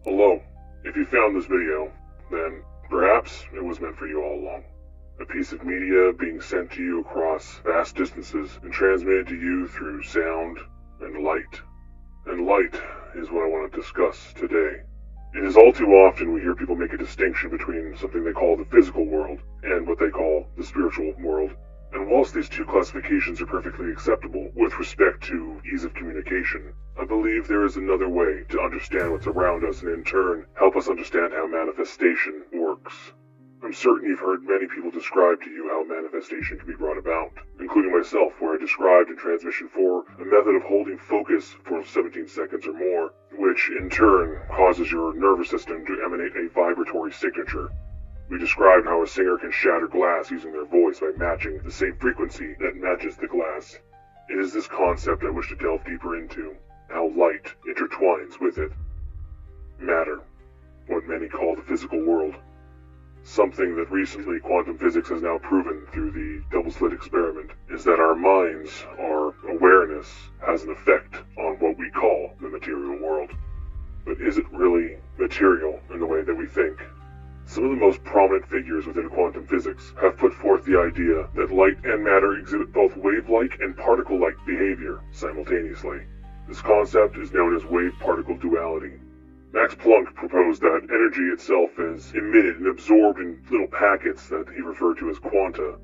Hello. If you found this video, then perhaps it was meant for you all along. A piece of media being sent to you across vast distances and transmitted to you through sound and light. And light is what I want to discuss today. It is all too often we hear people make a distinction between something they call the physical world and what they call the spiritual world. And whilst these two classifications are perfectly acceptable with respect to ease of communication, I believe there is another way to understand what's around us and in turn help us understand how manifestation works. I'm certain you've heard many people describe to you how manifestation can be brought about, including myself, where I described in Transmission 4 a method of holding focus for 17 seconds or more, which in turn causes your nervous system to emanate a vibratory signature. We described how a singer can shatter glass using their voice by matching the same frequency that matches the glass. It is this concept I wish to delve deeper into, how light intertwines with it. Matter, what many call the physical world. Something that recently quantum physics has now proven through the double-slit experiment is that our minds, our awareness, has an effect on what we call the material world. But is it really material in the way that we think? Some of the most prominent figures within quantum physics have put forth the idea that light and matter exhibit both wave-like and particle-like behavior simultaneously. This concept is known as wave-particle duality. Max Planck proposed that energy itself is emitted and absorbed in little packets that he referred to as quanta,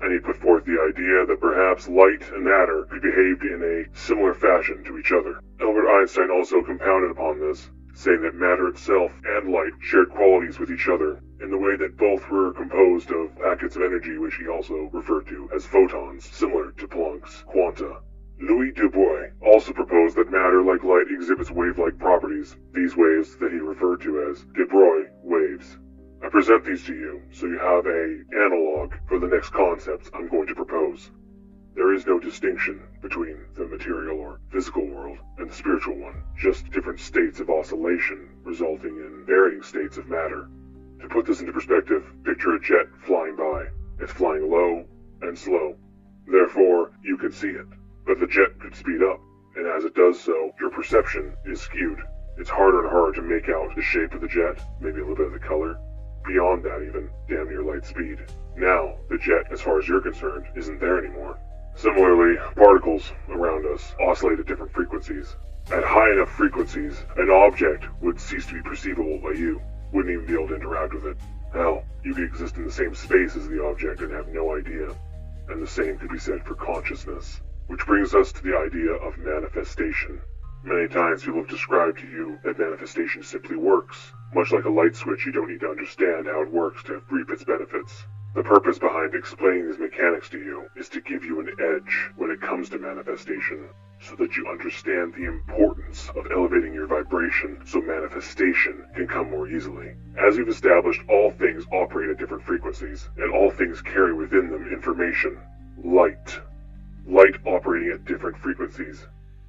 and he put forth the idea that perhaps light and matter could behave in a similar fashion to each other. Albert Einstein also compounded upon this, saying that matter itself and light shared qualities with each other, in the way that both were composed of packets of energy, which he also referred to as photons, similar to Planck's quanta. Louis Du Bois also proposed that matter, like light, exhibits wave-like properties, these waves that he referred to as de Broglie waves. I present these to you so you have an analog for the next concepts I'm going to propose. There is no distinction between the material or physical world and the spiritual one, just different states of oscillation resulting in varying states of matter. To put this into perspective, picture a jet flying by. It's flying low and slow. Therefore, you can see it. But the jet could speed up, and as it does so, your perception is skewed. It's harder and harder to make out the shape of the jet, maybe a little bit of the color. Beyond that even, damn near light speed. Now, the jet, as far as you're concerned, isn't there anymore. Similarly, particles around us oscillate at different frequencies. At high enough frequencies, an object would cease to be perceivable by you. Wouldn't even be able to interact with it. Hell, you could exist in the same space as the object and have no idea. And the same could be said for consciousness. Which brings us to the idea of manifestation. Many times people have described to you that manifestation simply works. Much like a light switch, you don't need to understand how it works to reap its benefits. The purpose behind explaining these mechanics to you is to give you an edge when it comes to manifestation, so that you understand the importance of elevating your vibration so manifestation can come more easily. As we've established, all things operate at different frequencies, and all things carry within them information. Light operating at different frequencies.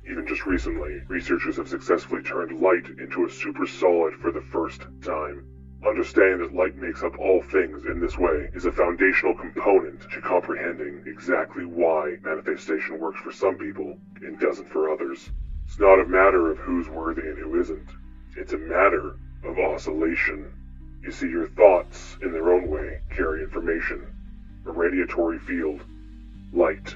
Even just recently, researchers have successfully turned light into a supersolid for the first time. Understanding that light makes up all things in this way is a foundational component to comprehending exactly why manifestation works for some people and doesn't for others. It's not a matter of who's worthy and who isn't. It's a matter of oscillation. You see, your thoughts, in their own way, carry information. A radiatory field. Light.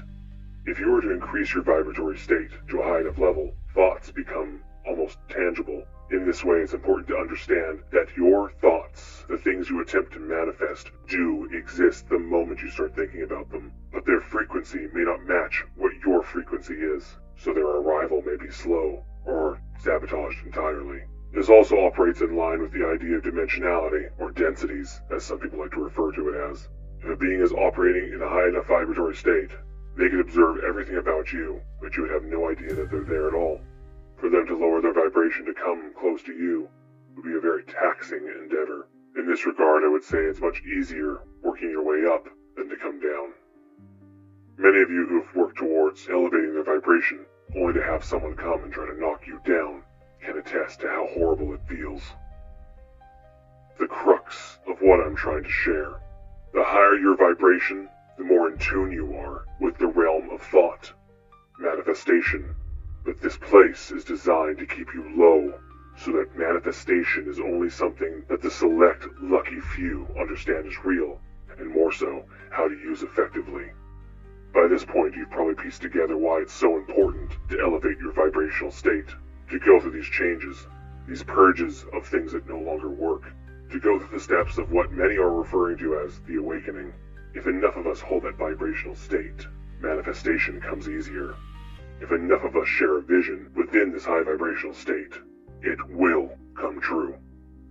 If you were to increase your vibratory state to a high enough level, thoughts become almost tangible. In this way, it's important to understand that your thoughts, the things you attempt to manifest, do exist the moment you start thinking about them, but their frequency may not match what your frequency is, so their arrival may be slow or sabotaged entirely. This also operates in line with the idea of dimensionality, or densities, as some people like to refer to it as. If a being is operating in a high enough vibratory state, they could observe everything about you, but you would have no idea that they're there at all. For them to lower their vibration to come close to you would be a very taxing endeavor. In this regard, I would say it's much easier working your way up than to come down. Many of you who have worked towards elevating their vibration, only to have someone come and try to knock you down, can attest to how horrible it feels. The crux of what I'm trying to share. The higher your vibration, the more in tune you are with the realm of thought, manifestation. But this place is designed to keep you low, so that manifestation is only something that the select, lucky few understand is real, and more so, how to use effectively. By this point, you've probably pieced together why it's so important to elevate your vibrational state, to go through these changes, these purges of things that no longer work, to go through the steps of what many are referring to as the awakening. If enough of us hold that vibrational state, manifestation comes easier. If enough of us share a vision within this high vibrational state, it will come true.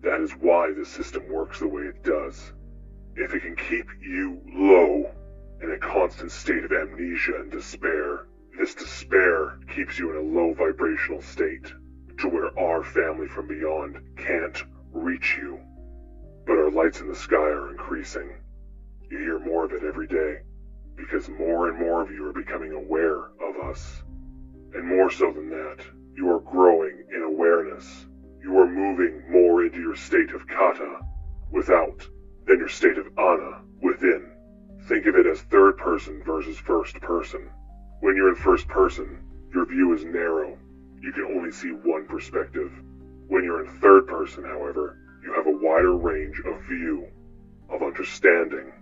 That is why this system works the way it does. If it can keep you low, in a constant state of amnesia and despair, this despair keeps you in a low vibrational state, to where our family from beyond can't reach you. But our lights in the sky are increasing. You hear more of it every day, because more and more of you are becoming aware of us. And more so than that, you are growing in awareness. You are moving more into your state of kata, without, than your state of ana, within. Think of it as third person versus first person. When you're in first person, your view is narrow. You can only see one perspective. When you're in third person, however, you have a wider range of view, of understanding,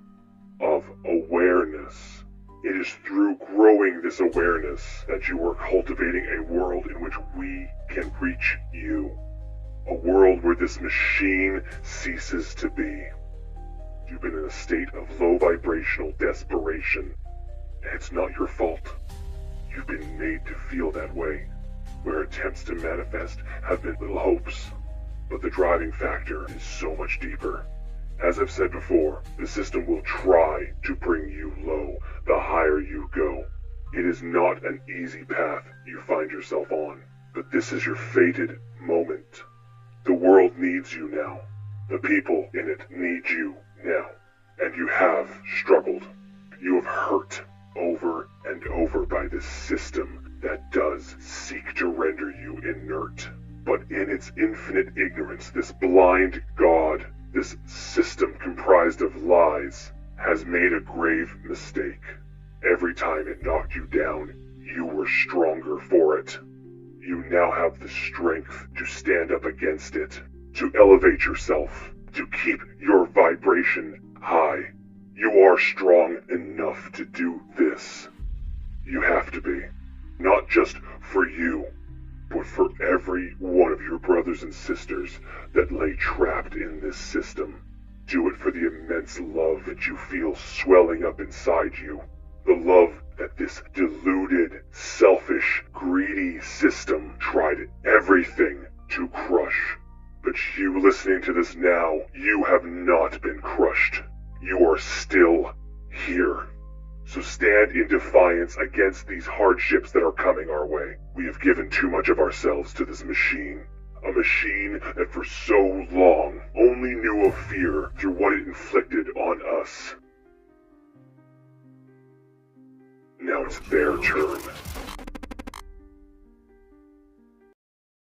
of awareness. It is through growing this awareness that you are cultivating a world in which we can reach you. A world where this machine ceases to be. You've been in a state of low vibrational desperation, and it's not your fault. You've been made to feel that way, where attempts to manifest have been little hopes. But the driving factor is so much deeper. As I've said before, the system will try to bring you low the higher you go. It is not an easy path you find yourself on, but this is your fated moment. The world needs you now. The people in it need you now. And you have struggled. You have hurt over and over by this system that does seek to render you inert. But in its infinite ignorance, this blind God, this system comprised of lies, has made a grave mistake. Every time it knocked you down, you were stronger for it. You now have the strength to stand up against it, to elevate yourself, to keep your vibration high. You are strong enough to do this. You have to be. Not just for you, but for every one of your brothers and sisters that lay trapped in this system. Do it for the immense love that you feel swelling up inside you. The love that this deluded, selfish, greedy system tried everything to crush. But you listening to this now, you have not been crushed. You are still here. So stand in defiance against these hardships that are coming our way. We have given too much of ourselves to this machine. A machine that for so long only knew of fear through what it inflicted on us. Now it's their turn.